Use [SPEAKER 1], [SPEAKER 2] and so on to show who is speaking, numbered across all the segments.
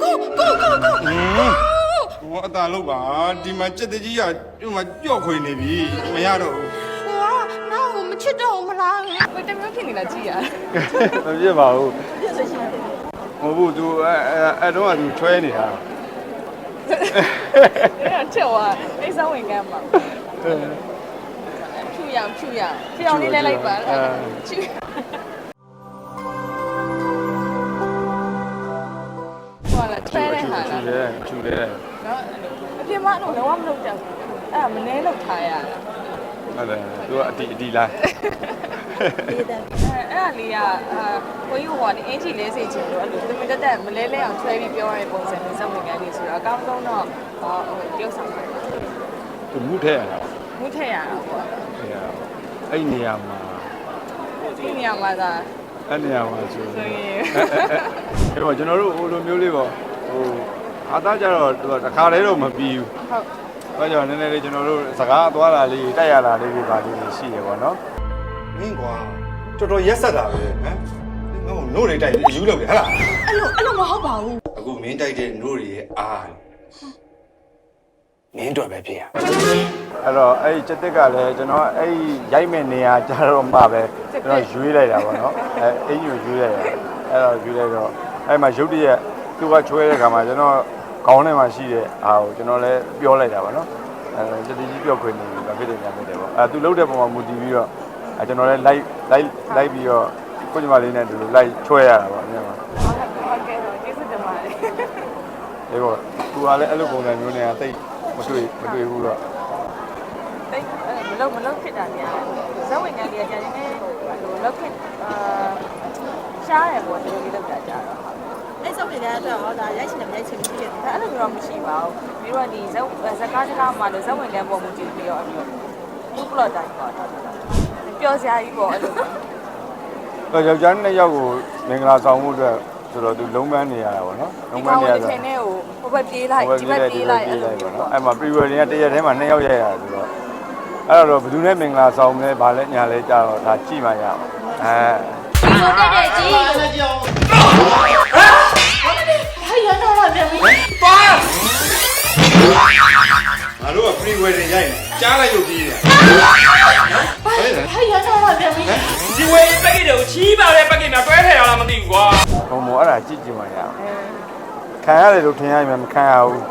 [SPEAKER 1] ဟောအသာလောက်ပါဒီမှာကြက်တကြီးကဒီမှာကြော့ခွေနေပြီမရတော့ဘူး
[SPEAKER 2] နောက်မချစ်တော့မလားဘယ်တမျိုးဖြစ်နေလဲကြည့်ရ
[SPEAKER 3] မဖြစ်ပါဘူးမဟုတ်ဘူး तू အဲ့တော့ तू ထွဲနေတာ
[SPEAKER 2] အဲ့ချောအိတ်ဆောင်ဝင်ကမ်းပါဖြူရအောင်လေးလဲလိုက်ပါချူဟောလာထဲတဲ့ဟာလား
[SPEAKER 3] ချူတယ်
[SPEAKER 2] နော်အပြင်မှာတော့လုံးဝမလုပ်ကြဘူးအဲ့မနှဲလောက်ထားရတာ
[SPEAKER 3] ဟုတ်တယ် तू အတီလိုက်
[SPEAKER 2] အဲ့ဒါလေးကကိုကြီးဟိုကနေအင်ဂျီလဲစေချင်လို့အဲ့လိုတမင်တက်မလဲလဲအောင်ဆွဲပြီးပြောရတဲ့ပုံစံနဲ့စက်ဝင်ကန်းလေးဆိုတော့အကောင်းဆုံးတော့ဟိုတယောက်ဆောင်ပါ
[SPEAKER 3] तू မူးထဲရတာ
[SPEAKER 2] မူးထည့်ရတာပေါ့
[SPEAKER 3] အဲ့နေရာမှာ
[SPEAKER 2] ဒီနေရာမှာသာ
[SPEAKER 3] အဲ့နေရာမှာဆိုရင်အဲ့တော့ကျွန်တော်တို့ဟိုလိုမျိုးလေးပေါ့ဟိုအားသားကြတော့သူကတစ်ခါတည်းတော့မပြီးဘူးဟုတ်ကြောင့်နည်းနည်းလေးကျွန်တော်တို့စကားသွားတာလေးတိုက်ရတာလေးတွေပါလေးရှိရပေါ့နော်
[SPEAKER 1] မင်းကွာတော်တော်ရက်ဆက်တာပဲဟမ်ငါ့နို့တွေတိုက်အယူလုပ်တယ်ဟဟလား
[SPEAKER 2] အဲ့လိုမဟုတ်ပါဘူး
[SPEAKER 1] အခုမင်းတိုက်တဲ့နို့တွေရဲ့အားမင်းတို့ပဲဖြစ်ရ
[SPEAKER 3] အဲ့တော့အဲ့ဒီစက်တက်ကလည်းကျွန်တော်အဲ့ဒီရိုက်မဲ့နေရာကြတော့မှပဲကျွန်တော်ရွေးလိုက်တာပေါ့နော်အဲ့အင်းယူရွေးလိုက်တာအဲ့တော့ရွေးလိုက်တော့အဲ့မှာရုပ်တရက်သူကချွဲတဲ့ခါမှာကျွန်တော်ခေါင်းထဲမှာရှိတဲ့အားကိုကျွန်တော်လည်းပြောလိုက်တာပေါ့နော်အဲ့စက်တကြီးပြောခွင့်နေပြီဖြစ်တယ်ညာဖြစ်တယ်ပေါ့အဲ့သူလှုပ်တဲ့ပုံမှာမူတည်ပြီးတော့အဲ့ကျွန်တော်လည်းလိုက်ပြီးတော့ကိုညီမလေးနဲ့တူလိုက်ချွဲရတာပေါ့မြန်မာ
[SPEAKER 2] ဟုတ်ကဲ့ကျေးဇူးတင်ပါတယ်
[SPEAKER 3] ဒီပေါ့သူကလည်းအဲ့လိုပုံစံမျိုးနဲ့တိတ်မတွေ့ဘူးတော့
[SPEAKER 2] တိတ်မလုံးဖြစ်တာများဇဝင်ကလေးကကြာနေဟိုလောက်ဖြစ်ရှားရပေါ့ဒီလိုလေးလောက်တာကြာတော့အဲ့ဇဝင်ကတော့ဟောဒါရိုက်ချင်တယ်ရိုက်ချင်မရှိတယ်ဒါအဲ့လိုမျိုးမရှိပါဘူးပြီးတော့ဒီဇကားစကားမှလို့ဇဝင်ကပုံမှုကြည့်ပြီးတော့အမျိုးဘူးပလော့တိုင်းပေါ့ပျော်စရာကြီးပေါ့အဲ့လို
[SPEAKER 3] တော့ယောက်ျားနှစ်ယောက်ကိုမင်္ဂလာဆောင်မှုအတွက်ဆိုတော့သူလုံးပန်းနေရတာပေါ့နော်
[SPEAKER 2] လုံးပန်းနေရတာဒီထဲနဲ့ဟိုဘက်ပြေးလိုက်ဒီဘက်ပြေးလိုက်အဲ့လိုပေါ့နော်
[SPEAKER 3] အဲ့မှာ pre-wedding ကတရက်ထဲမှာ2ယောက်ရိုက်ရတာဆိုတော့အဲ့တော့ဘယ်သူနဲ့မင်္ဂလာဆောင်မလဲဗာလဲညာလဲကြာတော့ဒါကြည့်မှရအောင်
[SPEAKER 2] ဆိုတဲ့ကြီးဟဲ့ရတော့လာပြန်ပြီ
[SPEAKER 1] သွားငါတို့က pre-wedding ရိုက်နေကြားလိုက်ရုပ်ကြီးတယ်
[SPEAKER 2] ဟဲ့ရတော့လာပြန်ပြီ
[SPEAKER 4] ဒီဝေးပက်ကစ်တွေကိုချီးပါတဲ့ပက်ကစ်များတွဲထည့်ရလားမသိဘူးကွာ
[SPEAKER 3] ဘုံအဲ့ဒါကြည့်မှရအောင်ခံရတယ်လို့ထင်ရရင်မခံရဘူး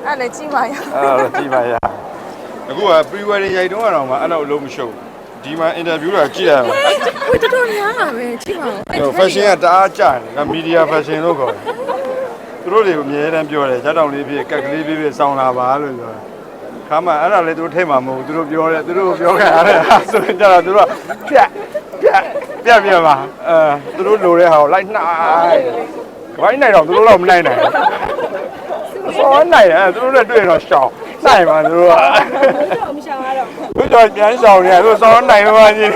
[SPEAKER 2] အဲ့လည်းကြည့်မှရ
[SPEAKER 3] အဲ့ကြည့်မှရအခုက pre-wedding ရိုက်တုန်းကတော့မှအဲ့တော့အလုံးမရှုပ်ဒီမှာ interview တာကြည့်ရအောင်
[SPEAKER 2] ဟိုတော်တော်များတာပဲကြည့်ပါဦး
[SPEAKER 3] fashion ကတအားကြာတယ် media fashion လို့ခေါ်တယ်သူတို့တွေကိုအများတန်းပြောတယ်ဈာတောင်လေးဖြစ်ကက်ကလေးဖြစ်စောင်းလာပါလို့ပြောတယ်ခါမှအဲ့ဒါလည်းသူတို့ထိတ်မှာမဟုတ်ဘူးသူတို့ပြောတယ်သူတို့ပြောခဲ့ရတယ်ဆိုရင်ကြတော့သူတို့ကပြပါသူတို့လိုတဲ့ဟာကိုလိုက်နှိုင်းဘိုင်းနိုင်တော့သူတို့တော့မနိုင်နိုင်ဘူးစောနိုင်တယ်သူတို့လည်းတွေ့တော့ရှောင်းနိုင်ပါသူတို့က
[SPEAKER 2] မရှောင်ရတော့
[SPEAKER 3] သူတို့ပြန်ရှောင်းနေတယ်သူစောနိုင်မှကြီး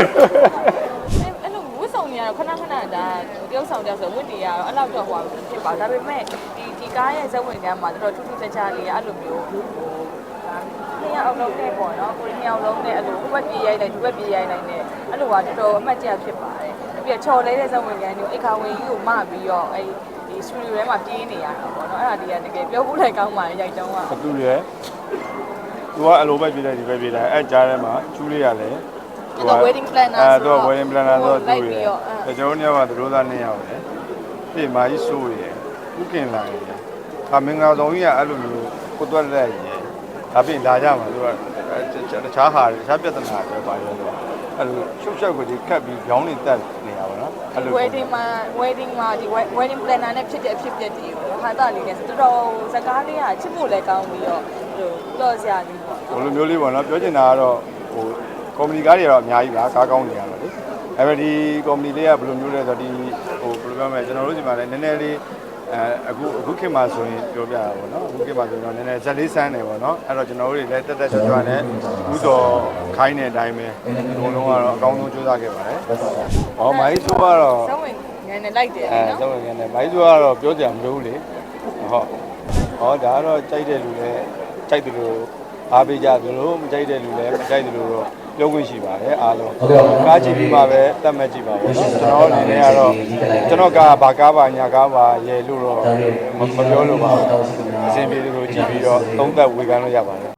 [SPEAKER 2] အဲ့လိုဝတ်ဆောင်နေရတော့ခဏဒါတယောက်ဆောင်တယောက်ဆိုဝတ်တီရတော့အဲ့လောက်တော့ဟိုဖြစ်ပါဒါပေမဲ့ဒီကားရဲ့ဇဝင်ကမ်းမှာတော်တော်ထူးထူးခြားခြားလေးအဲ့လိုမျိုးနှစ်ယောက်လုံးနဲ့ပေါ့နော်ကိုနှစ်ယောက်လုံးနဲ့အဲ့လိုဘက်ပြေးရိုက်လိုက်ဒီဘက်ပြေးရိုက်လိုက်နဲ့အဲ့လိုကတော်တော်အမှတ်ကျဖြစ်ပါတယ်ပြီးတော့ချော်လဲတဲ့ဇဝင်ကမ်းမျိုးအိတ်ခါဝင်ကြီးကိုမပြီးတော့အဲ့ဒီစတူဒီယိုထဲမှာပြေးနေရတာပေါ့နော်အဲ့ဒါဒီကတကယ်ပြောဖို့လည်းကောင်းပါရိုက်တုံးက
[SPEAKER 3] သူရယ်သူကအလိုပဲပြေးလိုက်ဒီပဲပြေးလိုက်အဲ့ကြားထဲမှာချူးလေးရလဲ
[SPEAKER 2] သူက wedding planner
[SPEAKER 3] ဆိုတော့ wedding planner ဆိုတော့သူရယ်ကျွန်တော်တို့ကသူတို့သား2ယောက်ရယ်ပြင်မာကြီးစိုးရယ်ဥကင်လာရယ်မင်္ဂလာဆောင်ကြီးကအဲ့လိုမျိုးကိုတွက်လက်ရယ်ဒါပြင်လာကြမှာသူကတခြားဟာတခြားပြဿနာတွေပါရောတော့အဲ့လိုရှုပ်ရှောက်ကိုဒီခတ်ပြီးခေါင်းနေတက်နေတာပေါ့နော်
[SPEAKER 2] အဲ့လို wedding မှာဒီ wedding planner နဲ့ဖြစ်တဲ့အဖြစ်ပြက်တွေပေါ့ဟာတာလေးနဲ့တော်တော်စကားလေးကချစ်ဖို့လည်းကောင်းပြီးတော့ဟိုတော်စရာလေးပေါ့
[SPEAKER 3] ဘလိုမျိုးလေးပေါ့နော်ပြောချင်တာကတော့ဟိုကော်မတီကားတွေတော့အများကြီးပါကားကောင်းနေရတော့လေအဲ့ပဲဒီကော်မတီလေးကဘလိုမျိုးလဲဆိုတော့ဒီဟိုဘယ်လိုပြောမလဲကျွန်တော်တို့ဒီမှာလည်းနည်းနည်းလေးအခုခေတ်မှာဆိုရင်ပြောပြတာပေါ့နော်အခုခေတ်မှာဆိုရင်တော့နည်းနည်းဇက်လေးစမ်းတယ်ပေါ့နော်အဲ့တော့ကျွန်တော်တို့တွေလည်းတက်ကြွနဲ့ဥတော်ခိုင်းတဲ့အတိုင်းပဲဒီလုံးကတော့အကောင်းဆုံးကြိုးစားခဲ့ပါတယ်။ဟောမိုင်းဆိုကတော့
[SPEAKER 2] ဇဝင်ငန်းနဲ့လိုက်တယ်
[SPEAKER 3] နော်။ဇဝင်ငန်းနဲ့မိုင်းဆိုကတော့ပြောကြမလို့လေ။ဟုတ်။ဟောဒါကတော့ကြိုက်တဲ့လူလည်းကြိုက်တယ်လို့အားပေးကြတယ်လို့မကြိုက်တဲ့လူလည်းမကြိုက်တယ်လို့တော့သူ ပြောခွင့်ရှိပါတယ်အားလုံးကားကြည့်ပြီးမှပဲတတ်မှတ်ကြည့်ပါဦးနော်ကျွန်တော်အနေနဲ့ကတော့ကျွန်တော်ကဘာကားပါညာကားပါရဲလို့တော့မပြောလို့ပါဘူးအစဉ်ပြေလို့ကြည့်ပြီးတော့သုံးသက်ဝေခံလို့ရပါတယ်